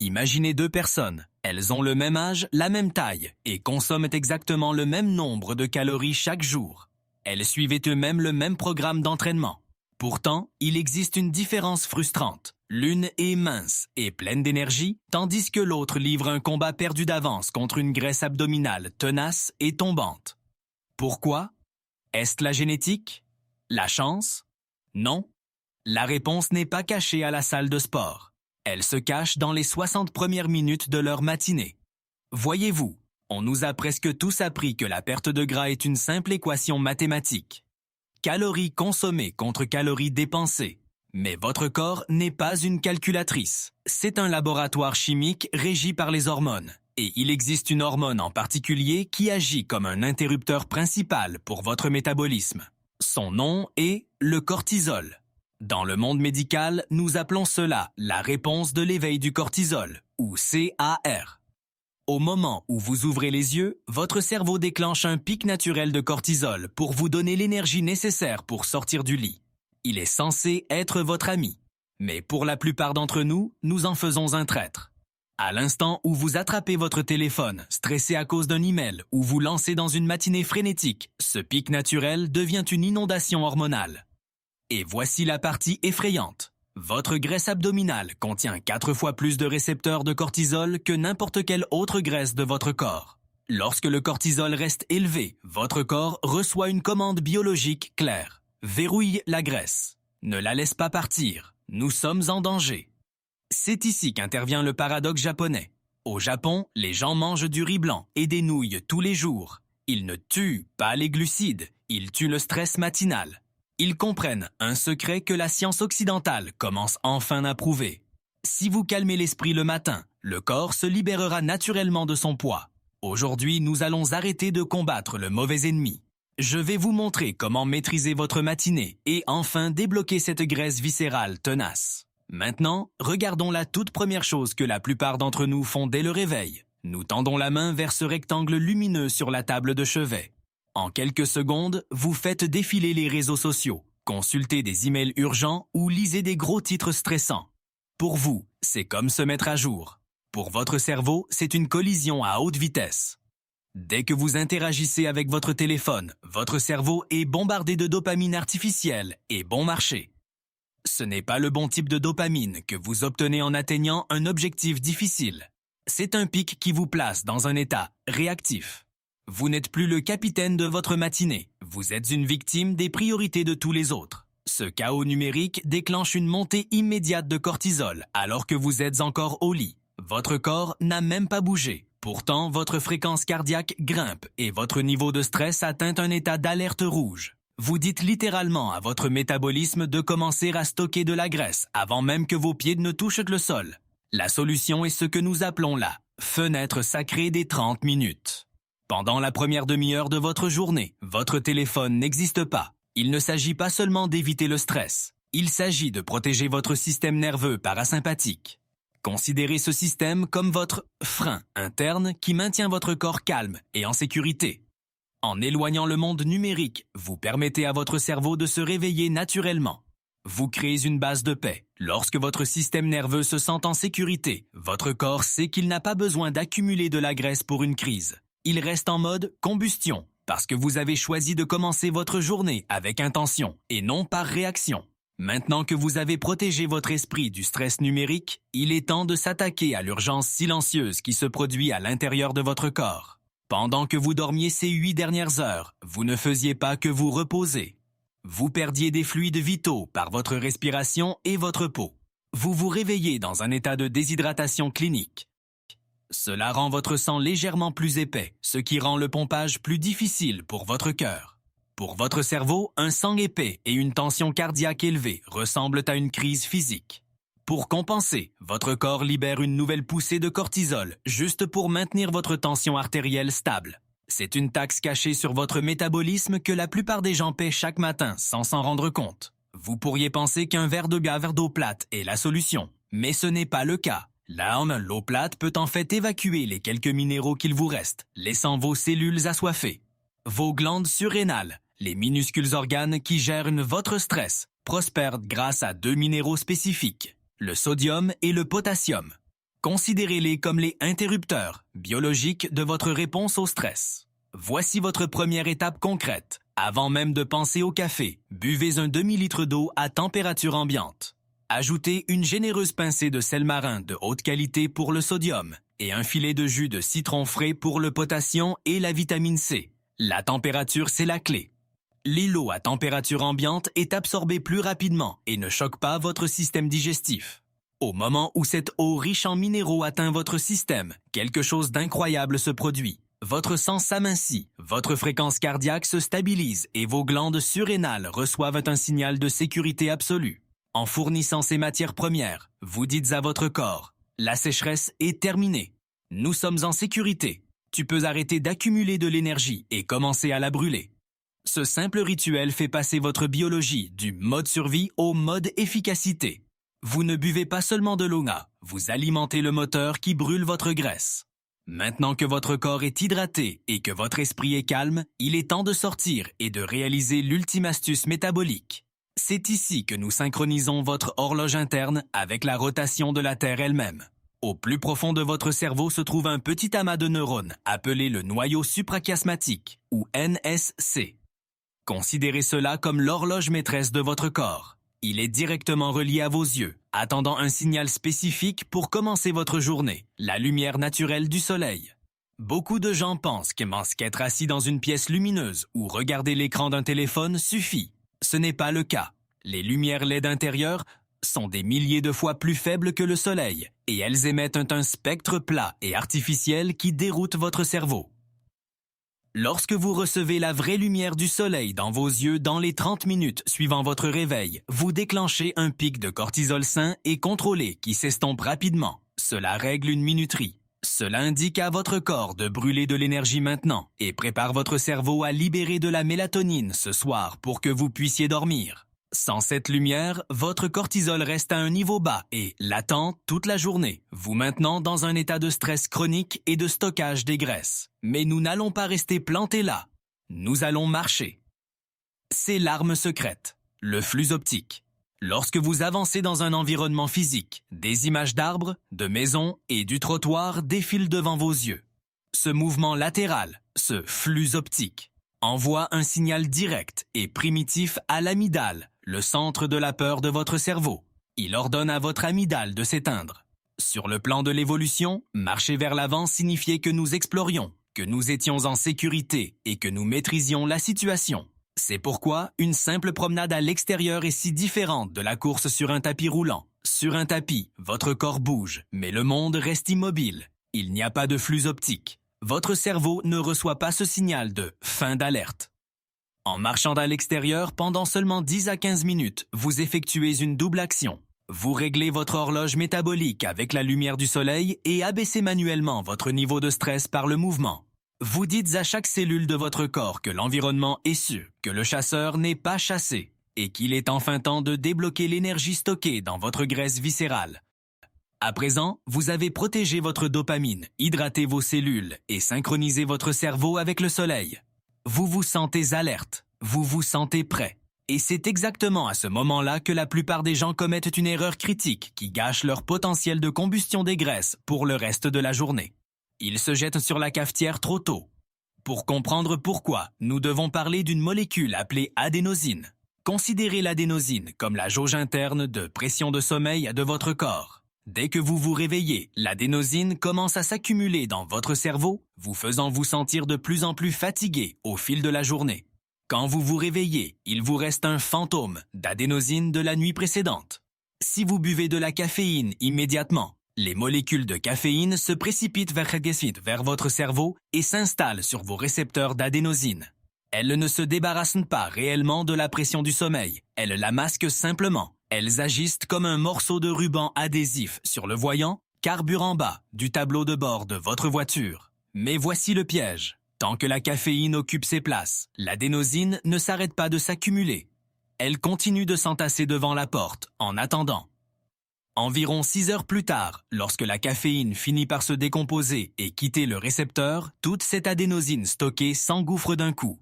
Imaginez deux personnes. Elles ont le même âge, la même taille et consomment exactement le même nombre de calories chaque jour. Elles suivaient eux-mêmes le même programme d'entraînement. Pourtant, il existe une différence frustrante. L'une est mince et pleine d'énergie, tandis que l'autre livre un combat perdu d'avance contre une graisse abdominale tenace et tombante. Pourquoi? Est-ce la génétique? La chance? Non. La réponse n'est pas cachée à la salle de sport. Elle se cache dans les 60 premières minutes de leur matinée. Voyez-vous, on nous a presque tous appris que la perte de gras est une simple équation mathématique. Calories consommées contre calories dépensées. Mais votre corps n'est pas une calculatrice. C'est un laboratoire chimique régi par les hormones. Et il existe une hormone en particulier qui agit comme un interrupteur principal pour votre métabolisme. Son nom est le cortisol. Dans le monde médical, nous appelons cela la réponse de l'éveil du cortisol, ou CAR. Au moment où vous ouvrez les yeux, votre cerveau déclenche un pic naturel de cortisol pour vous donner l'énergie nécessaire pour sortir du lit. Il est censé être votre ami. Mais pour la plupart d'entre nous, nous en faisons un traître. À l'instant où vous attrapez votre téléphone, stressé à cause d'un email ou vous lancez dans une matinée frénétique, ce pic naturel devient une inondation hormonale. Et voici la partie effrayante. Votre graisse abdominale contient 4 fois plus de récepteurs de cortisol que n'importe quelle autre graisse de votre corps. Lorsque le cortisol reste élevé, votre corps reçoit une commande biologique claire. Verrouille la graisse. Ne la laisse pas partir. Nous sommes en danger. C'est ici qu'intervient le paradoxe japonais. Au Japon, les gens mangent du riz blanc et des nouilles tous les jours. Ils ne tuent pas les glucides, ils tuent le stress matinal. Ils comprennent un secret que la science occidentale commence enfin à prouver. Si vous calmez l'esprit le matin, le corps se libérera naturellement de son poids. Aujourd'hui, nous allons arrêter de combattre le mauvais ennemi. Je vais vous montrer comment maîtriser votre matinée et enfin débloquer cette graisse viscérale tenace. Maintenant, regardons la toute première chose que la plupart d'entre nous font dès le réveil. Nous tendons la main vers ce rectangle lumineux sur la table de chevet. En quelques secondes, vous faites défiler les réseaux sociaux, consultez des emails urgents ou lisez des gros titres stressants. Pour vous, c'est comme se mettre à jour. Pour votre cerveau, c'est une collision à haute vitesse. Dès que vous interagissez avec votre téléphone, votre cerveau est bombardé de dopamine artificielle et bon marché. Ce n'est pas le bon type de dopamine que vous obtenez en atteignant un objectif difficile. C'est un pic qui vous place dans un état réactif. Vous n'êtes plus le capitaine de votre matinée, vous êtes une victime des priorités de tous les autres. Ce chaos numérique déclenche une montée immédiate de cortisol alors que vous êtes encore au lit. Votre corps n'a même pas bougé. Pourtant, votre fréquence cardiaque grimpe et votre niveau de stress atteint un état d'alerte rouge. Vous dites littéralement à votre métabolisme de commencer à stocker de la graisse avant même que vos pieds ne touchent le sol. La solution est ce que nous appelons la fenêtre sacrée des 30 minutes. Pendant la première demi-heure de votre journée, votre téléphone n'existe pas. Il ne s'agit pas seulement d'éviter le stress. Il s'agit de protéger votre système nerveux parasympathique. Considérez ce système comme votre frein interne qui maintient votre corps calme et en sécurité. En éloignant le monde numérique, vous permettez à votre cerveau de se réveiller naturellement. Vous créez une base de paix. Lorsque votre système nerveux se sent en sécurité, votre corps sait qu'il n'a pas besoin d'accumuler de la graisse pour une crise. Il reste en mode combustion, parce que vous avez choisi de commencer votre journée avec intention et non par réaction. Maintenant que vous avez protégé votre esprit du stress numérique, il est temps de s'attaquer à l'urgence silencieuse qui se produit à l'intérieur de votre corps. Pendant que vous dormiez ces 8 dernières heures, vous ne faisiez pas que vous reposer. Vous perdiez des fluides vitaux par votre respiration et votre peau. Vous vous réveillez dans un état de déshydratation clinique. Cela rend votre sang légèrement plus épais, ce qui rend le pompage plus difficile pour votre cœur. Pour votre cerveau, un sang épais et une tension cardiaque élevée ressemblent à une crise physique. Pour compenser, votre corps libère une nouvelle poussée de cortisol, juste pour maintenir votre tension artérielle stable. C'est une taxe cachée sur votre métabolisme que la plupart des gens paient chaque matin sans s'en rendre compte. Vous pourriez penser qu'un verre d'eau plate est la solution, mais ce n'est pas le cas. L'eau plate peut en fait évacuer les quelques minéraux qu'il vous reste, laissant vos cellules assoiffées. Vos glandes surrénales, les minuscules organes qui gèrent votre stress, prospèrent grâce à 2 minéraux spécifiques, le sodium et le potassium. Considérez-les comme les interrupteurs biologiques de votre réponse au stress. Voici votre première étape concrète. Avant même de penser au café, buvez un demi-litre d'eau à température ambiante. Ajoutez une généreuse pincée de sel marin de haute qualité pour le sodium et un filet de jus de citron frais pour le potassium et la vitamine C. La température, c'est la clé. L'eau à température ambiante est absorbée plus rapidement et ne choque pas votre système digestif. Au moment où cette eau riche en minéraux atteint votre système, quelque chose d'incroyable se produit. Votre sang s'amincit, votre fréquence cardiaque se stabilise et vos glandes surrénales reçoivent un signal de sécurité absolue. En fournissant ces matières premières, vous dites à votre corps « La sécheresse est terminée. Nous sommes en sécurité. Tu peux arrêter d'accumuler de l'énergie et commencer à la brûler. » Ce simple rituel fait passer votre biologie du mode survie au mode efficacité. Vous ne buvez pas seulement de l'eau, vous alimentez le moteur qui brûle votre graisse. Maintenant que votre corps est hydraté et que votre esprit est calme, il est temps de sortir et de réaliser l'ultime astuce métabolique. C'est ici que nous synchronisons votre horloge interne avec la rotation de la Terre elle-même. Au plus profond de votre cerveau se trouve un petit amas de neurones appelé le noyau suprachiasmatique, ou NSC. Considérez cela comme l'horloge maîtresse de votre corps. Il est directement relié à vos yeux, attendant un signal spécifique pour commencer votre journée, la lumière naturelle du soleil. Beaucoup de gens pensent qu'être assis dans une pièce lumineuse ou regarder l'écran d'un téléphone suffit. Ce n'est pas le cas. Les lumières LED intérieures sont des milliers de fois plus faibles que le soleil et elles émettent un spectre plat et artificiel qui déroute votre cerveau. Lorsque vous recevez la vraie lumière du soleil dans vos yeux dans les 30 minutes suivant votre réveil, vous déclenchez un pic de cortisol sain et contrôlé qui s'estompe rapidement. Cela règle une minuterie. Cela indique à votre corps de brûler de l'énergie maintenant et prépare votre cerveau à libérer de la mélatonine ce soir pour que vous puissiez dormir. Sans cette lumière, votre cortisol reste à un niveau bas et latent toute la journée, vous maintenant dans un état de stress chronique et de stockage des graisses. Mais nous n'allons pas rester plantés là. Nous allons marcher. C'est l'arme secrète, le flux optique. Lorsque vous avancez dans un environnement physique, des images d'arbres, de maisons et du trottoir défilent devant vos yeux. Ce mouvement latéral, ce flux optique, envoie un signal direct et primitif à l'amygdale, le centre de la peur de votre cerveau. Il ordonne à votre amygdale de s'éteindre. Sur le plan de l'évolution, marcher vers l'avant signifiait que nous explorions, que nous étions en sécurité et que nous maîtrisions la situation. C'est pourquoi une simple promenade à l'extérieur est si différente de la course sur un tapis roulant. Sur un tapis, votre corps bouge, mais le monde reste immobile. Il n'y a pas de flux optique. Votre cerveau ne reçoit pas ce signal de fin d'alerte. En marchant à l'extérieur pendant seulement 10 à 15 minutes, vous effectuez une double action. Vous réglez votre horloge métabolique avec la lumière du soleil et abaissez manuellement votre niveau de stress par le mouvement. Vous dites à chaque cellule de votre corps que l'environnement est sûr, que le chasseur n'est pas chassé et qu'il est enfin temps de débloquer l'énergie stockée dans votre graisse viscérale. À présent, vous avez protégé votre dopamine, hydraté vos cellules et synchronisé votre cerveau avec le soleil. Vous vous sentez alerte, vous vous sentez prêt. Et c'est exactement à ce moment-là que la plupart des gens commettent une erreur critique qui gâche leur potentiel de combustion des graisses pour le reste de la journée. Ils se jettent sur la cafetière trop tôt. Pour comprendre pourquoi, nous devons parler d'une molécule appelée adénosine. Considérez l'adénosine comme la jauge interne de pression de sommeil de votre corps. Dès que vous vous réveillez, l'adénosine commence à s'accumuler dans votre cerveau, vous faisant vous sentir de plus en plus fatigué au fil de la journée. Quand vous vous réveillez, il vous reste un fantôme d'adénosine de la nuit précédente. Si vous buvez de la caféine immédiatement, les molécules de caféine se précipitent vers votre cerveau et s'installent sur vos récepteurs d'adénosine. Elles ne se débarrassent pas réellement de la pression du sommeil, elles la masquent simplement. Elles agissent comme un morceau de ruban adhésif sur le voyant, carburant bas du tableau de bord de votre voiture. Mais voici le piège. Tant que la caféine occupe ses places, l'adénosine ne s'arrête pas de s'accumuler. Elle continue de s'entasser devant la porte, en attendant. Environ 6 heures plus tard, lorsque la caféine finit par se décomposer et quitter le récepteur, toute cette adénosine stockée s'engouffre d'un coup.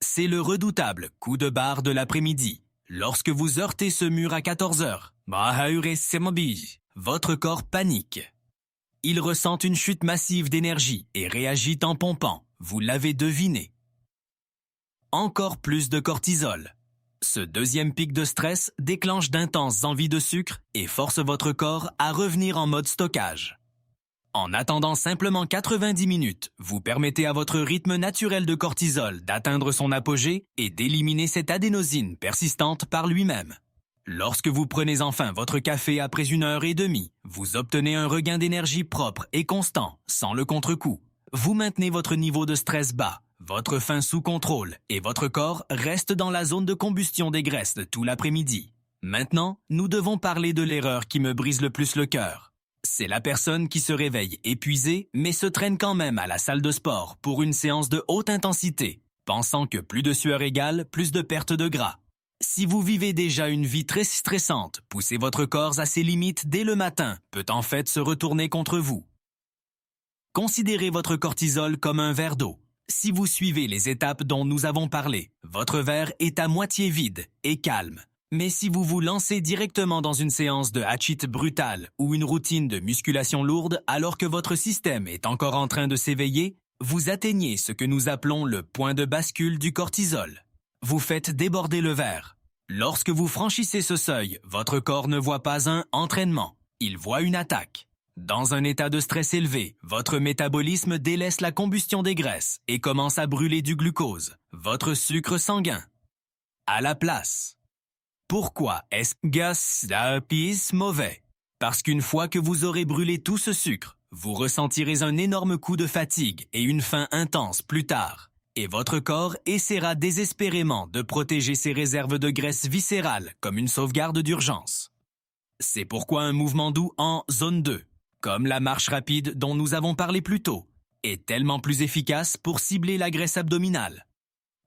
C'est le redoutable coup de barre de l'après-midi. Lorsque vous heurtez ce mur à 14 heures, votre corps panique. Il ressent une chute massive d'énergie et réagit en pompant. Vous l'avez deviné. Encore plus de cortisol. Ce deuxième pic de stress déclenche d'intenses envies de sucre et force votre corps à revenir en mode stockage. En attendant simplement 90 minutes, vous permettez à votre rythme naturel de cortisol d'atteindre son apogée et d'éliminer cette adénosine persistante par lui-même. Lorsque vous prenez enfin votre café après 1 heure et demie, vous obtenez un regain d'énergie propre et constant, sans le contre-coup. Vous maintenez votre niveau de stress bas, votre faim sous contrôle et votre corps reste dans la zone de combustion des graisses de tout l'après-midi. Maintenant, nous devons parler de l'erreur qui me brise le plus le cœur. C'est la personne qui se réveille épuisée, mais se traîne quand même à la salle de sport pour une séance de haute intensité, pensant que plus de sueur égale plus de perte de gras. Si vous vivez déjà une vie très stressante, pousser votre corps à ses limites dès le matin peut en fait se retourner contre vous. Considérez votre cortisol comme un verre d'eau. Si vous suivez les étapes dont nous avons parlé, votre verre est à moitié vide et calme. Mais si vous vous lancez directement dans une séance de HIIT brutale ou une routine de musculation lourde alors que votre système est encore en train de s'éveiller, vous atteignez ce que nous appelons le point de bascule du cortisol. Vous faites déborder le verre. Lorsque vous franchissez ce seuil, votre corps ne voit pas un entraînement, il voit une attaque. Dans un état de stress élevé, votre métabolisme délaisse la combustion des graisses et commence à brûler du glucose, votre sucre sanguin. À la place. Pourquoi est-ce que mauvais? Parce qu'une fois que vous aurez brûlé tout ce sucre, vous ressentirez un énorme coup de fatigue et une faim intense plus tard. Et votre corps essaiera désespérément de protéger ses réserves de graisse viscérale comme une sauvegarde d'urgence. C'est pourquoi un mouvement doux en zone 2, comme la marche rapide dont nous avons parlé plus tôt, est tellement plus efficace pour cibler la graisse abdominale.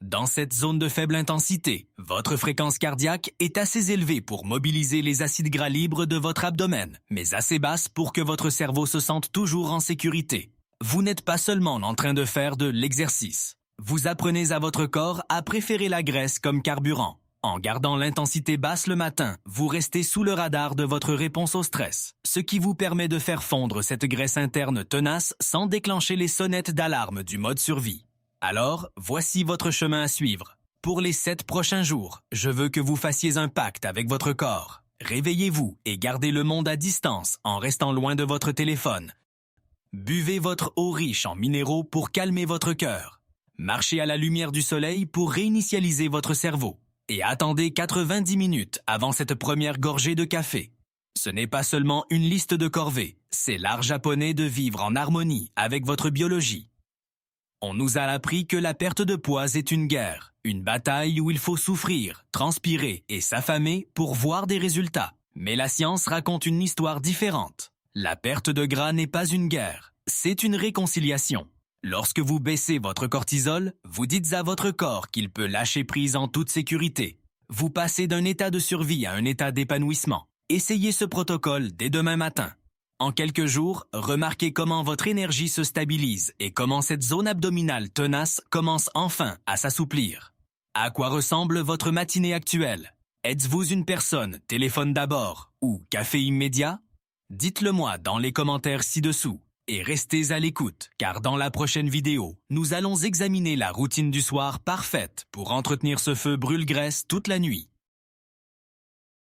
Dans cette zone de faible intensité, votre fréquence cardiaque est assez élevée pour mobiliser les acides gras libres de votre abdomen, mais assez basse pour que votre cerveau se sente toujours en sécurité. Vous n'êtes pas seulement en train de faire de l'exercice. Vous apprenez à votre corps à préférer la graisse comme carburant. En gardant l'intensité basse le matin, vous restez sous le radar de votre réponse au stress, ce qui vous permet de faire fondre cette graisse interne tenace sans déclencher les sonnettes d'alarme du mode survie. Alors, voici votre chemin à suivre. Pour les 7 prochains jours, je veux que vous fassiez un pacte avec votre corps. Réveillez-vous et gardez le monde à distance en restant loin de votre téléphone. Buvez votre eau riche en minéraux pour calmer votre cœur. Marchez à la lumière du soleil pour réinitialiser votre cerveau. Et attendez 90 minutes avant cette première gorgée de café. Ce n'est pas seulement une liste de corvées, c'est l'art japonais de vivre en harmonie avec votre biologie. On nous a appris que la perte de poids est une guerre, une bataille où il faut souffrir, transpirer et s'affamer pour voir des résultats. Mais la science raconte une histoire différente. La perte de gras n'est pas une guerre, c'est une réconciliation. Lorsque vous baissez votre cortisol, vous dites à votre corps qu'il peut lâcher prise en toute sécurité. Vous passez d'un état de survie à un état d'épanouissement. Essayez ce protocole dès demain matin. En quelques jours, remarquez comment votre énergie se stabilise et comment cette zone abdominale tenace commence enfin à s'assouplir. À quoi ressemble votre matinée actuelle? Êtes-vous une personne téléphone d'abord ou café immédiat? Dites-le moi dans les commentaires ci-dessous. Et restez à l'écoute, car dans la prochaine vidéo, nous allons examiner la routine du soir parfaite pour entretenir ce feu brûle-graisse toute la nuit.